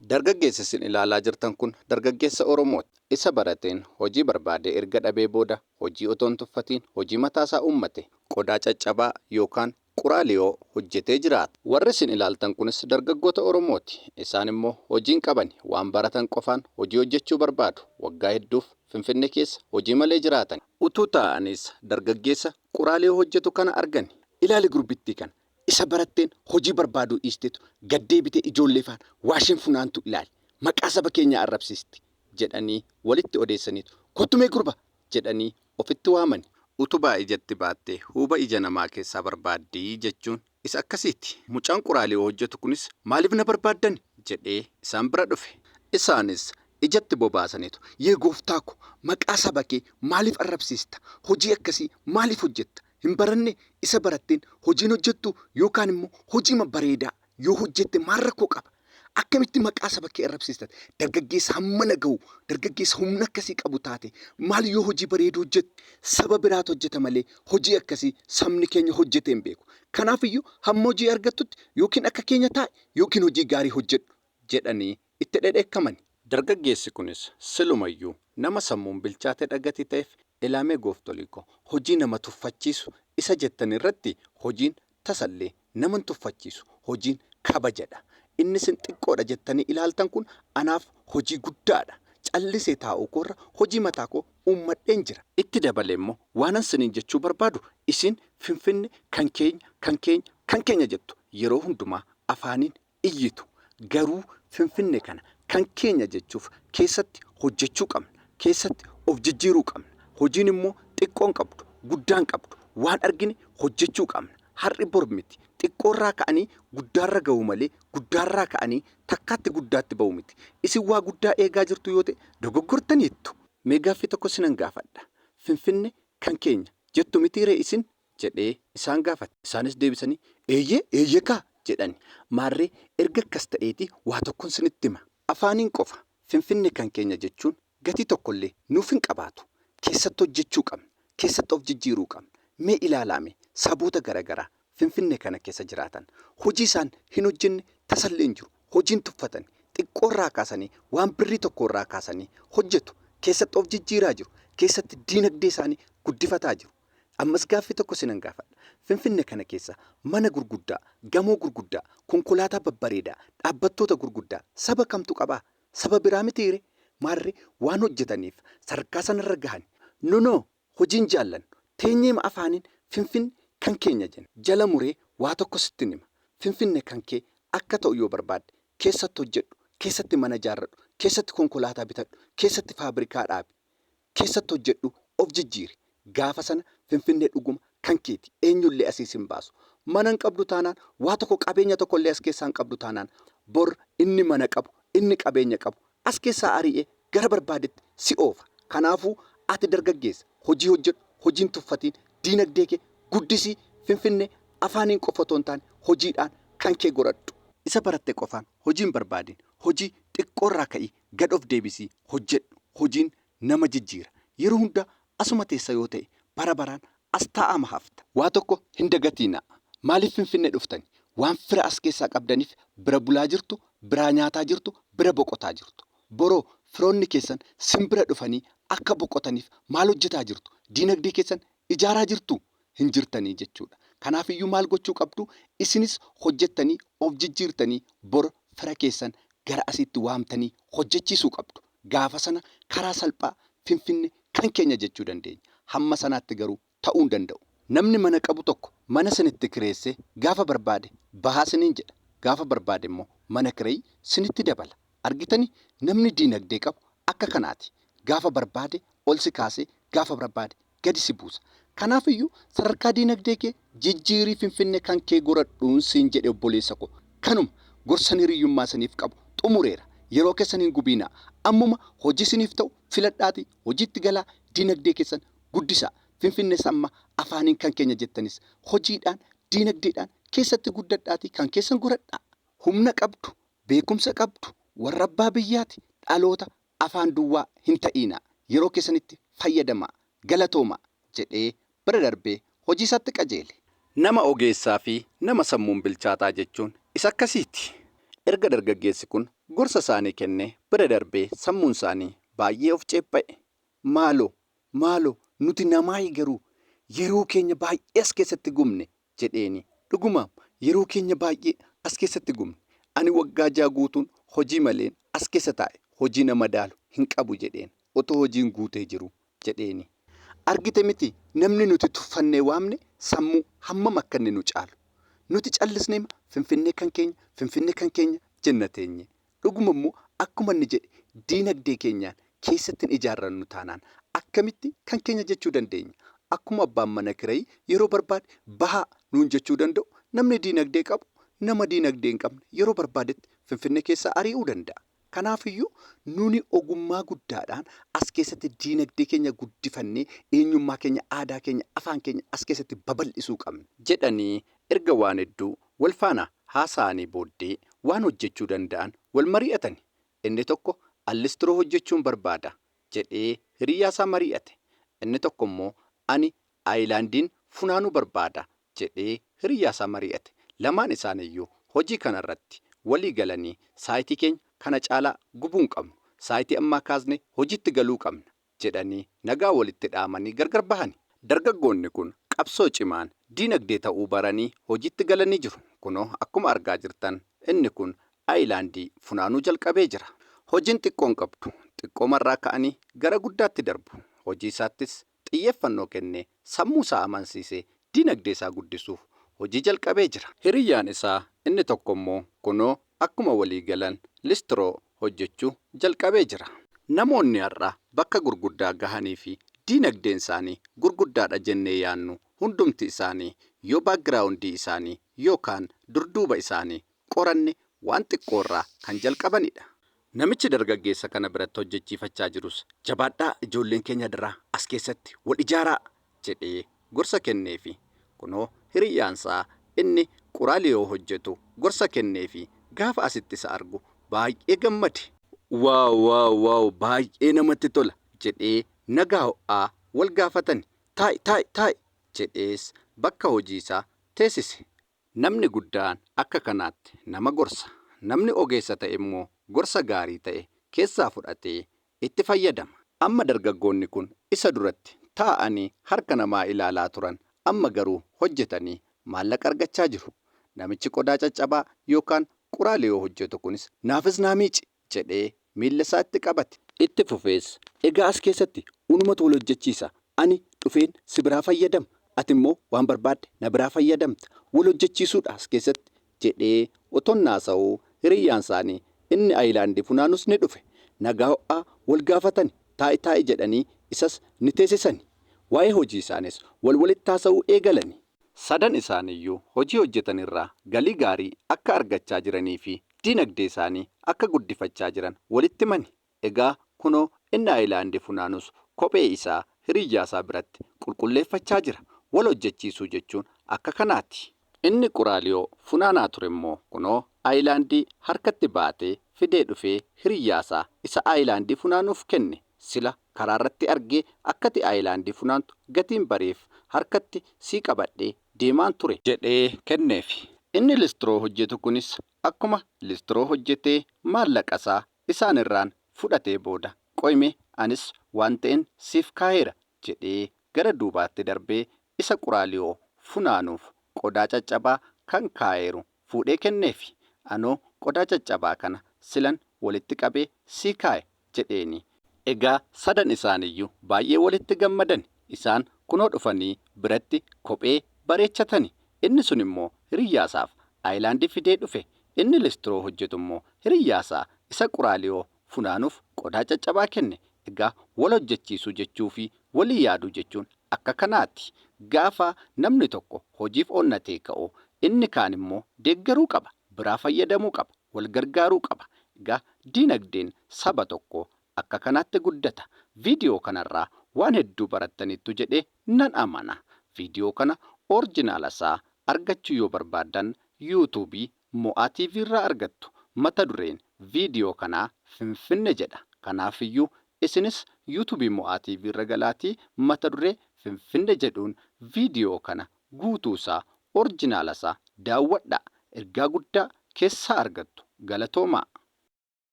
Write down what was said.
Dargaggeessi isin ilaalaa jirtan kun dargaggeessa Oromooti. Isa barateen hojii barbaade erga dhabee booda hojii otoo hin tuffatiin hojii mataasaa uummate qodaa caccabaa yookaan quraaliyoo hojjetee jiraata. Warri isin ilaaltan kunis dargaggoota Oromooti. Isaan immoo hojii hin qaban waan baratan qofaan hojii hojjechuu barbaadu. Waggaa hedduuf Finfinnee keessa hojii malee jiraatan. Utuu taa'anis dargaggeessa quraaliyoo hojjetu kana argan. Ilaali gurbittii kana. Isa baratteen hojii barbaaduu dhiisteetu gaddee bitee ijoollee faana waasheen funaantu ilaali. Maqaa saba keenyaa arrabsiisti jedhanii walitti odeessaniitu kottumee gurba jedhanii ofitti waaman. Utubaa ijatti baattee huuba ija namaa keessaa barbaaddii jechuun isa akkasiiti. Mucaan quraaliyoo hojjetu kunis maaliif na barbaaddan jedhee isaan bira dhufe. Isaanis ijatti bobaasaniitu yee gooftaa ko maqaa saba kee maaliif arrabsiista? Hojii akkasii maaliif hojjetta? Hin baranne isa baratteen hojiin hojjettu yookaan immoo hojii bareedaa yoo hojjette maal rakkoo qaba? Akkamitti maqaa saba kee arrabsiistan? Dargaggeessa hammana ga'u dargaggeessa humna akkasii qabu taate maal yoo hojii bareedu hojjette saba biraatu hojjeta malee hojii akkasii sabni keenya hojjetee hin beeku. Kanaaf iyyuu hamma hojii argattutti yookiin akka keenya taa'e yookiin hojii gaarii hojjedhu jedhanii itti dhedheekkaman. Dargaggeessi kunis silumayyuu nama sammuun bilchaate dhagatii ta'eef ilaamee gooftolii koo hojii nama tuffachiisu isa jettan irratti hojiin tasallee nama tuffachiisu hojiin kabajadha. Inni sin xiqqoodha jettanii ilaaltan kun anaaf hojii guddaadha. Callisee taa'uu koorra hojii mataa koo uummadheen jira. Itti dabalee immoo waanan siniin jechuu barbaadu isin Finfinne kan keenya jettu yeroo hundumaa afaaniin iyyitu. Garuu Finfinne kana kan keenya jechuuf keessatti hojjechuu qabna. Keessatti of jijjiiruu qabna. Hojiin immoo xiqqoon qabdu guddaan qabdu waan argine hojjechuu qabna. Har'i bor miti xiqqoorraa ka'anii guddaarra ga'u malee guddaarraa ka'anii takkaatti guddaatti ba'u miti. Isin waa guddaa eegaa jirtu yoo ta'e dogoggortaniittu. Mee gaaffii tokko sinan gaafadha. Finfinne kan keenya jettu mitiiree isin jedhee isaan gaafate. Isaanis deebisanii eeyyee kaa jedhani. Maarree erga akkas ta'eeti waa tokkoon sinitti hima. Afaaniin qofa Finfinne kan keenya jechuun gatii tokkollee nuuf hin qabaatu. Keessatti hojjechuu qabna. Keessatti of jijjiiruu qabna. Mee ilaalaame saboota garaagaraa Finfinne kana keessa jiraatan hojii isaan hin hojjenne tasallee hin jiru. Hojiin tuffatan xiqqoorraa kaasanii waan birrii tokkorraa kaasanii hojjetu. Keessatti of jijjiiraa jiru. Keessatti diinagdee isaanii guddifataa jiru. Ammas gaaffii tokko sinan gaafadha. Finfinne kana keessa mana gurguddaa, gamoo gurguddaa, konkolaataa babbareedaa, dhaabbattoota gurguddaa saba kamtu qabaa? Saba biraa mitiire? Maarree waan hojjetaniif sadarkaa sanarra gahan. Nunoo hojiin jaallan teenyeema afaaniin Finfinne kan keenya jenna. Jala muree waa tokko sitti hima. Finfinne kan kee akka ta'u yoo barbaadde keessatti hojjedhu, keessatti mana ijaarradhu, keessatti konkolaataa bitadhu, keessatti faabrikaa dhaabi, keessatti hojjedhu of jijjiiri. Gaafa sana Finfinnee dhuguma kan keeti. Eenyullee asiis hin baasu. Mana hin qabdu taanaan waa tokko qabeenya tokkollee as keessaa hin qabdu taanaan bor inni mana qabu, inni qabeenya qabu as keessaa ari'ee gara barbaadetti si oofa. Kanaafuu ati dargaggeessa hojii hojjedhu, hojiin tuffatiin diinagdee kee guddisii. Finfinnee afaaniin qofa otoo hin taane hojiidhaan kan kee godhadhu. Isa baratte qofaan hojiin barbaadin hojii xiqqoorraa ka'ii gad of deebisii hojjedhu. Hojiin nama jijjiira. Yeroo hunda asuma teessa yoo ta'e bara baraan as taa'ama hafta. Waa tokko hin dagatiina. Maaliif Finfinnee dhuftani? Waan fira as keessaa qabdaniif bira bulaa jirtu, biraa nyaataa jirtu, bira boqotaa jirtu. Boroo firoonni keessan simbira dhufanii akka boqotaniif maal hojjetaa jirtu? Diinagdee keessan ijaaraa jirtu hin jirtanii jechuudha. Kanaaf iyyuu maal gochuu qabdu? Isinis hojjettanii of jijjiirtanii bor fira keessan gara asitti waamtanii hojjechiisuu qabdu. Gaafa sana karaa salphaa Finfinne kan keenya jechuu dandeenya. Hamma sanaatti garuu ta'uu hin danda'u. Namni mana qabu tokko mana sinitti kireessee gaafa barbaade bahaa siniin jedha. Gaafa barbaade immoo mana kireeyii sinitti dabala. Argitanii namni diinagdee qabu akka kanaati. Gaafa barbaade ol si kaasee gaafa barbaade gadi si buusa. Kanaaf iyyuu sadarkaa diinagdee kee jijjiirii Finfinne kan kee godhadhuun siin jedhe obboleessa koo. Kanuma gorsa hiriyyummaa siniif qabu xumureera. Yeroo keessan hin gubiinaa. Ammuma hojii siniif ta'u filadhaatii hojiitti galaa diinagdee keessan guddisaa. Finfinnees amma afaaniin kan keenya jettanis hojiidhaan diinagdeedhaan keessatti guddadhaatii kan keessan godhadhaa. Humna qabdu, beekumsa qabdu, warra abbaa biyyaati dhaloota afaan duwwaa hin ta'iinaa. Yeroo keessanitti fayyadamaa, galatoomaa jedhee bira darbee hojii isaatti qajeele. Nama ogeessaa fi nama sammuun bilchaataa jechuun isa akkasiiti. Erga dargaggeessi kun gorsa isaanii kennee bira darbee sammuun isaanii baay'ee of ceepha'e. Maaloo nuti namaa garuu yeroo keenya baay'ee as keessatti gubne jedheeni. Dhugumaan yeroo keenya baay'ee as keessatti gubne. Ani waggaa 6 guutuun hojii maleen as keessa taa'e hojii nama daalu hin qabu jedheen. Otoo hojiin guutee jiru jedheeni. Argite miti namni nuti tuffannee waamne sammuu hammam akka inni nu caalu. Nuti callisnee finfinnee kan keenya jenna teenye. Dhuguma immoo akkuma inni jedhe diinagdee keenyaan keessatti hin ijaarrannu taanaan akkamitti kan keenya jechuu dandeenya. Akkuma abbaan mana kirayii yeroo barbaade bahaa nuun jechuu danda'u namni diinagdee qabu nama diinagdee hin qabne yeroo barbaadetti finfinnee keessaa ari'uu danda'a. Kanaafiyyuu nuni ogummaa guddaadhaan as keessatti diinagdee keenya guddifannee eenyummaa keenya, aadaa keenya, afaan keenya as keessatti babal'isuu qabna jedhanii erga waan hedduu wal faana haasa'anii booddee waan hojjechuu danda'an wal mari'atan. Inni tokko allistiroo hojjechuun barbaada jedhee hiriyyaasaa mari'ate. Inni tokko immoo ani aayilaandiin funaanuu barbaada jedhee hiriyyaasaa mari'ate. Lamaan isaaniiyyuu hojii kanarratti walii galanii saayitii keenya kana caalaa gubuu hin qabnu. Saayitii ammaa kaasnee hojiitti galuu qabna jedhanii nagaa walitti dhaamanii gargar bahani. Dargaggoonni kun qabsoo cimaan diinagdee ta'uu baranii hojiitti galanii jiru. Kunoo akkuma argaa jirtan inni kun aayilaandii funaanuu jalqabee jira. Hojiin xiqqoon qabdu xiqqoomarraa ka'anii gara guddaatti darbu. Hojii isaattis xiyyeeffannoo kennee sammuu isaa amansiisee diinagdee isaa guddisuuf hojii jalqabee jira. Hiriyyaan isaa inni tokko immoo kunoo akkuma walii galan listiroo hojjechuu jalqabee jira. Namoonni har'a bakka gurguddaa gahanii fi diinagdeen isaanii gurguddaadha jennee yaannu hundumti isaanii yoo baagiraawundii isaanii yookaan durduuba isaanii qoranne waan xiqqoorraa kan jalqabanidha. Namichi dargaggeessa kana biratti hojjechiifachaa jirus jabaadhaa ijoolleen keenya daraa as keessatti wal ijaaraa jedhee gorsa kenneefi kunoo hiriyyaansaa inni quraaliyoo hojjetu gorsa kenneefi gaafa asitti isa argu baay'ee gammade. Waaw baay'ee namatti tola jedhee nagaa ho'aa wal gaafatan. Taa'i jedhees bakka hojii isaa teessise. Namni guddaan akka kanaatti nama gorsa. Namni ogeessa ta'e immoo gorsa gaarii ta'e keessaa fudhatee itti fayyadama. Amma dargaggoonni kun isa duratti taa'anii harka namaa ilaalaa turan amma garuu hojjetanii maallaqa argachaa jiru. Namichi qodaa caccabaa yookaan quraaliyoo hojjetu kunis naafis naa miici jedhee miilla isaatti qabate. Itti fufees egaa as keessatti unumatu wal hojjechiisa. Ani dhufeen si biraa fayyadama. Ati immoo waan barbaadde na biraa fayyadamta. Wal hojjechiisuudha as keessatti jedhee otoon naasa'uu hiriyyaan isaanii inni aayilaandii funaanus ni dhufe. Nagaa ho'aa wal gaafatan taa'i jedhanii isas ni teessisani. Waa'ee hojii isaanis walitti haasa'uu eegalani. Sadan isaaniiyyuu hojii hojjetan irraa galii gaarii akka argachaa jiranii fi diinagdee isaanii akka guddifachaa jiran walitti himani. Egaa kunoo inni aayilaandii funaanus kophee isaa hiriyyaa isaa biratti qulqulleeffachaa jira. Wal hojjechiisuu jechuun akka kanaati. Inni quraaliyoo funaanaa ture immoo kunoo aayilaandii harkatti baatee fidee dhufee hiriyyaasaa isa aayilaandii funaanuuf kenne. Sila karaarratti argee akkati aayilaandii funaantu gatiin bareef harkatti sii qabadhee deemaan ture jedhee kenneefi. Inni listiroo hojjetu kunis akkuma listiroo hojjetee maallaqasaa isaan irraan fudhatee booda qoyme anis waan ta'een siif kaa'eera jedhee gara duubaatti darbee isa quraaliyoo funaanuuf qodaa caccabaa kan kaa'eeru fuudhee kenneefi. Anoo qodaa caccabaa kana silan walitti qabee sii kaa'e jedheeni. Egaa sadan isaaniiyyuu baay'ee walitti gammadan. Isaan kunoo dhufanii biratti kophee bareechatani. Inni sun immoo hiriyyaasaaf aayilaandii fidee dhufe. Inni listiroo hojjetu immoo hiriyyaasaa isa quraaliyoo funaanuuf qodaa caccabaa kenne. Egaa wal hojjechiisuu jechuu fi walii yaaduu jechuun akka kanaati. Gaafa namni tokko hojiif onnatee ka'u inni kaan immoo deeggaruu qaba. Biraa fayyadamuu qaba. Wal gargaaruu qaba. Egaa diinagdeen saba tokko akka kanaatti guddata. Viidiyoo kanarraa waan hedduu barattaniittu jedhee nan amana. Viidiyoo kana orijinaala isaa argachuu yoo barbaaddan yuutuubii Mo'aa TV irraa argattu. Mata dureen viidiyoo kanaa Finfinnee jedha. Kanaafiyyuu isinis yuutuubii Mo'aa TV irra galaatii mata duree Finfinnee jedhuun viidiyoo kana guutuu isaa orijinaala isaa daawwadhaa. Ergaa guddaa keessaa argattu. Galatoomaa.